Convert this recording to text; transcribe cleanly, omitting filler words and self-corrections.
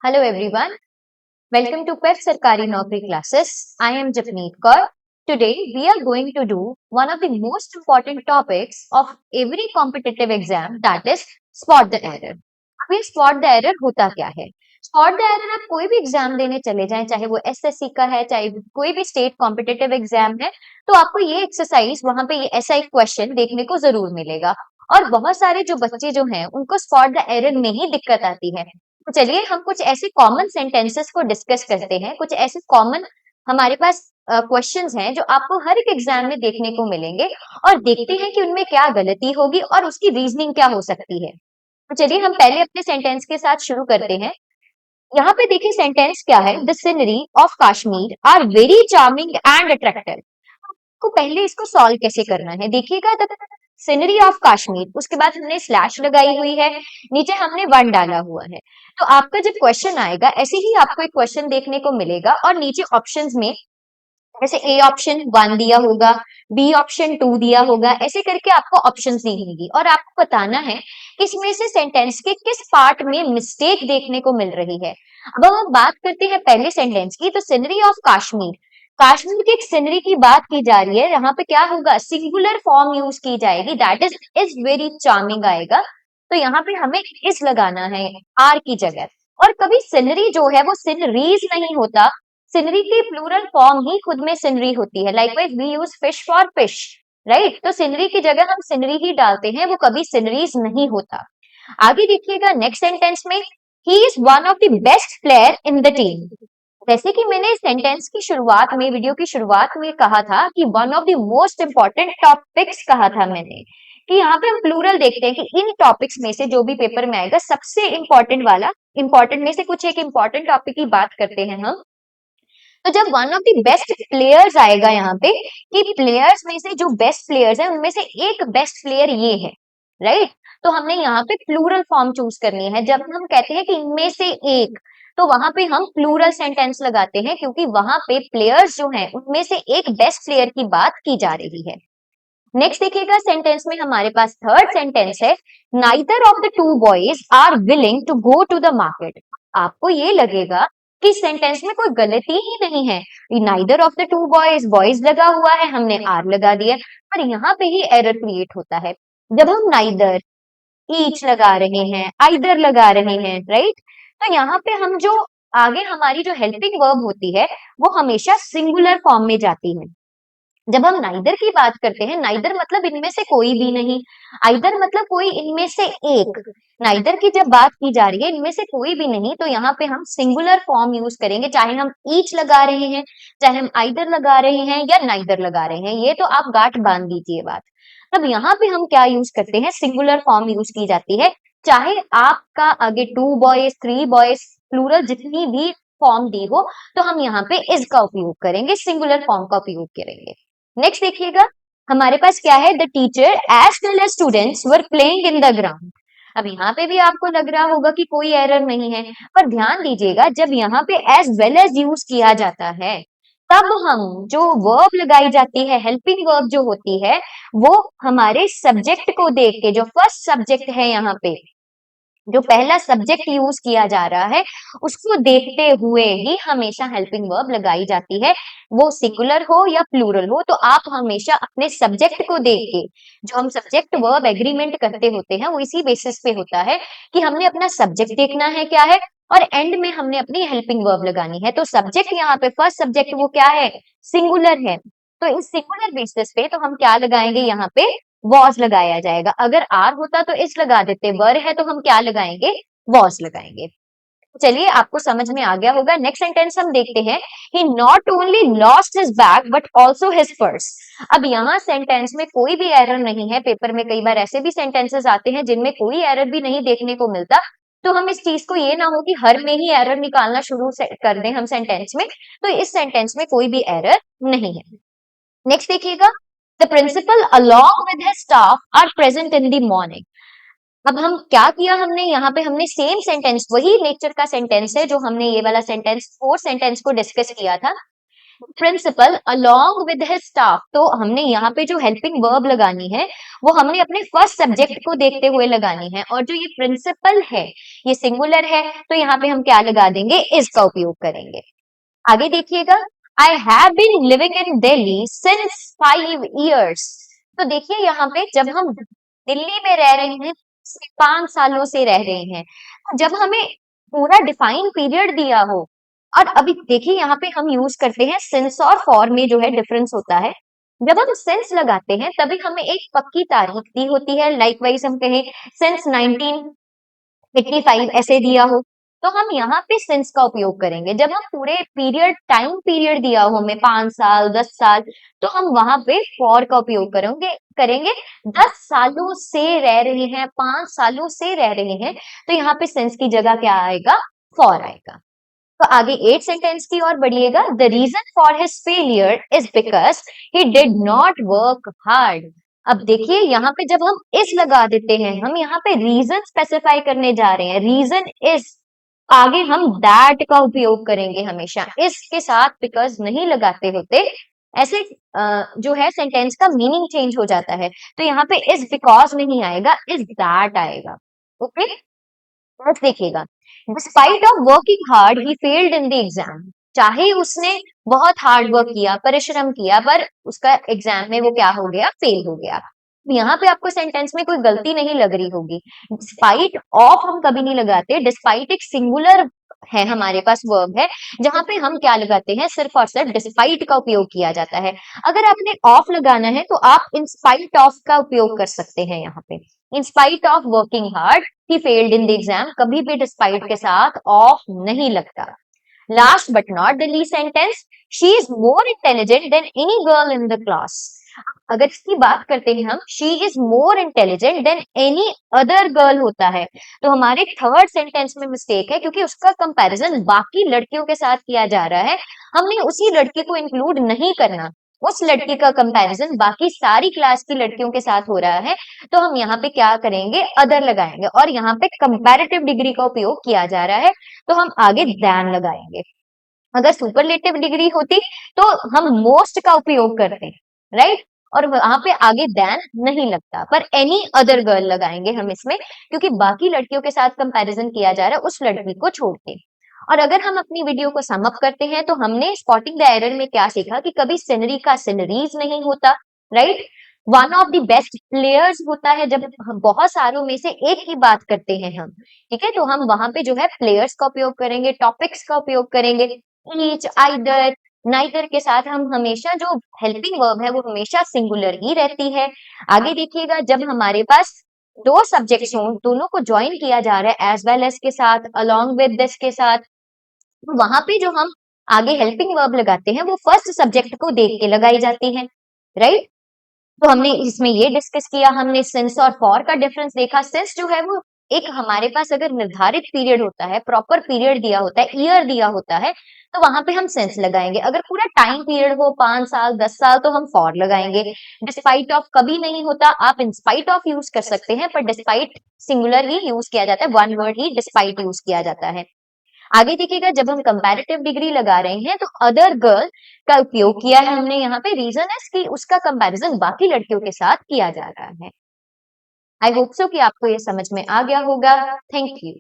Hello everyone, welcome to PEF Sarkari Naukri classes. I am Japneet Kaur. Today we are going to do one of the most important topics of every competitive exam, that is spot the error. अब ये spot the error होता क्या है? Spot the error आप कोई भी exam देने चले जाएं, चाहे वो एसएससी का है, चाहे कोई भी स्टेट कॉम्पिटिटिव एग्जाम है, तो आपको ये एक्सरसाइज वहां पे ये ऐसा एक क्वेश्चन देखने को जरूर मिलेगा। और बहुत सारे जो बच्चे जो हैं उनको स्पॉट द एरर में ही दिक्कत आती है। तो चलिए हम कुछ ऐसे कॉमन सेंटेंसेस को डिस्कस करते हैं, कुछ ऐसे कॉमन हमारे पास क्वेश्चंस हैं जो आपको हर एक एग्जाम में देखने को मिलेंगे और देखते हैं कि उनमें क्या गलती होगी और उसकी रीजनिंग क्या हो सकती है। तो चलिए हम पहले अपने सेंटेंस के साथ शुरू करते हैं। यहाँ पे देखिए सेंटेंस क्या है, the scenery of Kashmir are very charming and attractive. को पहले इसको सॉल्व कैसे करना है देखिएगा। द सीनरी ऑफ कश्मीर, उसके बाद हमने स्लैश लगाई हुई है, नीचे हमने वन डाला हुआ है। तो आपका जब क्वेश्चन आएगा ऐसे ही आपको एक क्वेश्चन देखने को मिलेगा और नीचे ऑप्शंस में जैसे ए ऑप्शन 1 दिया होगा, बी ऑप्शन 2 दिया होगा, ऐसे करके आपको ऑप्शंस दी होंगी और आपको बताना है कि इसमें से सेंटेंस के किस पार्ट में मिस्टेक देखने को मिल रही है। अब हम बात करते हैं पहले सेंटेंस की, तो सीनरी ऑफ कश्मीर, कश्मीर की एक सीनरी की बात की जा रही है। यहाँ पे क्या होगा, सिंगुलर फॉर्म यूज की जाएगी, दैट इज वेरी चार्मिंग आएगा। तो यहाँ पे हमें इस लगाना है आर की जगह। और कभी सीनरी जो है वो सीनरीज नहीं होता, सीनरी की प्लूरल फॉर्म ही खुद में सीनरी होती है। Likewise we use fish for fish, right. तो सीनरी की जगह हम सीनरी ही डालते हैं, वो कभी सीनरीज नहीं होता। आगे देखिएगा नेक्स्ट सेंटेंस में, he is one of the best player in the team. जैसे कि मैंने सेंटेंस की शुरुआत में, वीडियो की शुरुआत में कहा था कि one of the most important topics कहा था मैंने, कि यहाँ पे हम प्लूरल देखते हैं कि इन टॉपिक्स में से जो भी पेपर में आएगा सबसे इंपॉर्टेंट वाला, इंपॉर्टेंट में से कुछ एक इंपॉर्टेंट टॉपिक की बात करते हैं हम। तो जब one of the best players आएगा यहाँ पे, कि प्लेयर्स में से जो बेस्ट प्लेयर्स हैं उनमें से एक बेस्ट प्लेयर ये है, राइट। तो हमने यहाँ पे प्लूरल फॉर्म चूज करनी है। जब हम कहते हैं कि इनमें से एक, तो वहां पे हम प्लूरल सेंटेंस लगाते हैं, क्योंकि वहां पे प्लेयर्स जो हैं उनमें से एक बेस्ट प्लेयर की बात की जा रही है। नेक्स्ट देखिएगा सेंटेंस में हमारे पास थर्ड सेंटेंस है, neither of the two boys are willing to go to the market. आपको ये लगेगा कि सेंटेंस में कोई गलती ही नहीं है, neither of the two boys, boys लगा हुआ है, हमने आर लगा दिया, पर यहाँ पे ही एरर क्रिएट होता है। जब हम नाइदर, ईच लगा रहे हैं, आइदर लगा रहे हैं, राइट, तो यहाँ पे हम जो आगे हमारी जो हेल्पिंग वर्ब होती है वो हमेशा सिंगुलर फॉर्म में जाती है। जब हम नाइदर की बात करते हैं, नाइदर मतलब इनमें से कोई भी नहीं, आइदर मतलब कोई इनमें से एक। नाइदर की जब बात की जा रही है इनमें से कोई भी नहीं, तो यहाँ पे हम सिंगुलर फॉर्म यूज करेंगे, चाहे हम ईच लगा रहे हैं, चाहे हम आइदर लगा रहे हैं या नाइदर लगा रहे हैं। ये तो आप गांठ बांध दीजिए बात। तब यहाँ पे हम क्या यूज करते हैं, सिंगुलर फॉर्म यूज की जाती है। चाहे आपका आगे 2 बॉयज, 3 बॉयज, प्लूरल जितनी भी फॉर्म दी हो, तो हम यहाँ पे इज का उपयोग करेंगे, सिंगुलर फॉर्म का उपयोग करेंगे। नेक्स्ट देखिएगा हमारे पास क्या है, the teacher as well as students were playing in the ground. अब यहाँ पे भी आपको लग रहा होगा कि कोई एरर नहीं है, पर ध्यान दीजिएगा जब यहाँ पे एज वेल एज यूज किया जाता है, तब हम जो वर्ब लगाई जाती है, हेल्पिंग वर्ब जो होती है, वो हमारे सब्जेक्ट को देख के, जो फर्स्ट सब्जेक्ट है यहाँ पे, जो पहला सब्जेक्ट यूज किया जा रहा है, उसको देखते हुए ही हमेशा हेल्पिंग वर्ब लगाई जाती है, वो सिंगुलर हो या प्लूरल हो। तो आप हमेशा अपने सब्जेक्ट को देख के, जो हम सब्जेक्ट वर्ब एग्रीमेंट करते होते हैं वो इसी बेसिस पे होता है कि हमने अपना सब्जेक्ट देखना है क्या है, और एंड में हमने अपनी हेल्पिंग वर्ब लगानी है। तो सब्जेक्ट यहाँ पे फर्स्ट सब्जेक्ट वो क्या है, सिंगुलर है, तो इस सिंगुलर बेसिस पे तो हम क्या लगाएंगे, यहाँ पे वॉज लगाया जाएगा। अगर आर होता तो इस लगा देते, वर है तो हम क्या लगाएंगे, वॉज लगाएंगे। चलिए आपको समझ में आ गया होगा। नेक्स्ट सेंटेंस हम देखते हैं, he not only lost his bag but also his purse. अब यहाँ सेंटेंस में कोई भी एरर नहीं है। पेपर में कई बार ऐसे भी सेंटेंसेस आते हैं जिनमें कोई एरर भी नहीं देखने को मिलता, तो हम इस चीज को ये ना हो कि हर में ही एरर निकालना शुरू कर दें हम सेंटेंस में, तो इस सेंटेंस में कोई भी एरर नहीं है। नेक्स्ट देखिएगा, the principal along with his staff are present in the morning. अब हम क्या किया, हमने यहाँ पे हमने सेम सेंटेंस, वही नेचर का सेंटेंस है जो हमने ये वाला सेंटेंस, फोर्थ सेंटेंस को डिस्कस किया था। Principal along with his staff, तो हमने यहाँ पे जो हेल्पिंग वर्ब लगानी है वो हमने अपने फर्स्ट सब्जेक्ट को देखते हुए लगानी है, और जो ये प्रिंसिपल है ये सिंगुलर है, तो यहाँ पे हम क्या लगा देंगे, इज का उपयोग करेंगे। आगे देखिएगा, I have been living in Delhi since 5 years। तो देखिए यहाँ पे जब हम दिल्ली में रह रहे हैं 5 सालों से रह रहे हैं, जब हमें पूरा डिफाइन पीरियड दिया हो, और अभी देखिए यहाँ पे हम यूज करते हैं सिंस और फॉर में जो है डिफरेंस होता है। जब हम सिंस लगाते हैं तभी हमें एक पक्की तारीख दी होती है, लाइकवाइज हम कहें सिंस 1985 ऐसे दिया हो, तो हम यहाँ पे सिंस का उपयोग करेंगे। जब हम पूरे पीरियड टाइम पीरियड दिया हो हमें 5 साल 10 साल, तो हम वहां पे फॉर का उपयोग करेंगे करेंगे 10 सालों से रह रहे हैं, 5 सालों से रह रहे हैं, तो यहाँ पे सिंस की जगह क्या आएगा, फॉर आएगा। तो आगे 8 सेंटेंस की ओर बढ़िएगा, the reason for his failure is because he did not work hard. अब देखिए यहाँ पे जब हम इस लगा देते हैं, हम यहाँ पे रीजन स्पेसिफाई करने जा रहे हैं, रीजन इज, आगे हम दैट का उपयोग करेंगे हमेशा, इसके साथ बिकॉज नहीं लगाते होते, ऐसे जो है सेंटेंस का मीनिंग चेंज हो जाता है, तो यहाँ पे इज बिकॉज नहीं आएगा, इज दैट आएगा। ओके, नेक्स्ट देखिएगा, despite of working hard he failed in the exam. चाहे उसने बहुत हार्ड वर्क किया, परिश्रम किया, पर उसका एग्जाम में वो क्या हो गया, फेल हो गया। यहाँ पे आपको सेंटेंस में कोई गलती नहीं लग रही होगी, डिस्पाइट ऑफ हम कभी नहीं लगाते, डिस्पाइट एक सिंगुलर है, हमारे पास वर्ब है जहां पे हम क्या लगाते हैं, सिर्फ और सिर्फ डिस्पाइट का उपयोग किया जाता है। अगर आपने ऑफ लगाना है तो आप इन स्पाइट ऑफ का उपयोग कर सकते हैं। यहाँ पे in spite of working hard he failed in the exam, कभी भी डिस्पाइट के साथ ऑफ नहीं लगता। Last but not the least sentence, she is more intelligent then any girl in the class. अगर इसकी बात करते हैं हम, she is more intelligent then any other girl होता है, तो हमारे थर्ड सेंटेंस में मिस्टेक है, क्योंकि उसका कंपैरिजन बाकी लड़कियों के साथ किया जा रहा है, हमने उसी लड़की को इंक्लूड नहीं करना, उस लड़की का कंपैरिजन बाकी सारी क्लास की लड़कियों के साथ हो रहा है, तो हम यहाँ पे क्या करेंगे, अदर लगाएंगे, और यहाँ पे कंपैरेटिव डिग्री का उपयोग किया जा रहा है, तो हम आगे दैन लगाएंगे। अगर सुपरलेटिव डिग्री होती तो हम मोस्ट का उपयोग करते, राइट, और वहां पे आगे दैन नहीं लगता, पर एनी अदर गर्ल लगाएंगे हम इसमें, क्योंकि बाकी लड़कियों के साथ कंपैरिजन किया जा रहा है उस लड़की को छोड़ के। और अगर हम अपनी वीडियो को सम अप करते हैं, तो हमने स्पॉटिंग द एरर में क्या सीखा कि कभी सिनरी का सिनरीज नहीं होता, right, one of the best players होता है, जब हम बहुत सारों में से एक ही बात करते हैं हम, ठीक है, तो हम वहां पे जो है प्लेयर्स का उपयोग करेंगे, टॉपिक्स का उपयोग करेंगे, ईच आइदर नाइदर के साथ हम हमेशा जो हेल्पिंग वर्ब है वो हमेशा सिंगुलर ही रहती है। आगे देखिएगा, जब हमारे पास दो सब्जेक्ट्स हों, दोनों को ज्वाइन किया जा रहा है एज वेल एज के साथ, अलोंग विद दिस के साथ, तो वहां पे जो हम आगे हेल्पिंग वर्ब लगाते हैं वो फर्स्ट सब्जेक्ट को देख के लगाई जाती है, राइट। तो हमने इसमें ये डिस्कस किया, हमने सिंस और फॉर का डिफरेंस देखा। सिंस जो है वो एक हमारे पास अगर निर्धारित पीरियड होता है, प्रॉपर पीरियड दिया होता है, ईयर दिया होता है, तो वहां पे हम सिंस लगाएंगे। अगर पूरा टाइम पीरियड हो 5 साल 10 साल, तो हम फॉर लगाएंगे। डिस्पाइट ऑफ कभी नहीं होता, आप इन स्पाइट ऑफ यूज कर सकते हैं, पर डिस्पाइट सिंगुलर ही यूज किया जाता है, वन वर्ड ही डिस्पाइट यूज किया जाता है। आगे देखिएगा, जब हम कंपैरेटिव डिग्री लगा रहे हैं तो अदर गर्ल का उपयोग किया है हमने यहाँ पे, रीजन है कि उसका कंपैरिजन बाकी लड़कियों के साथ किया जा रहा है। आई होप सो कि आपको ये समझ में आ गया होगा। Thank you.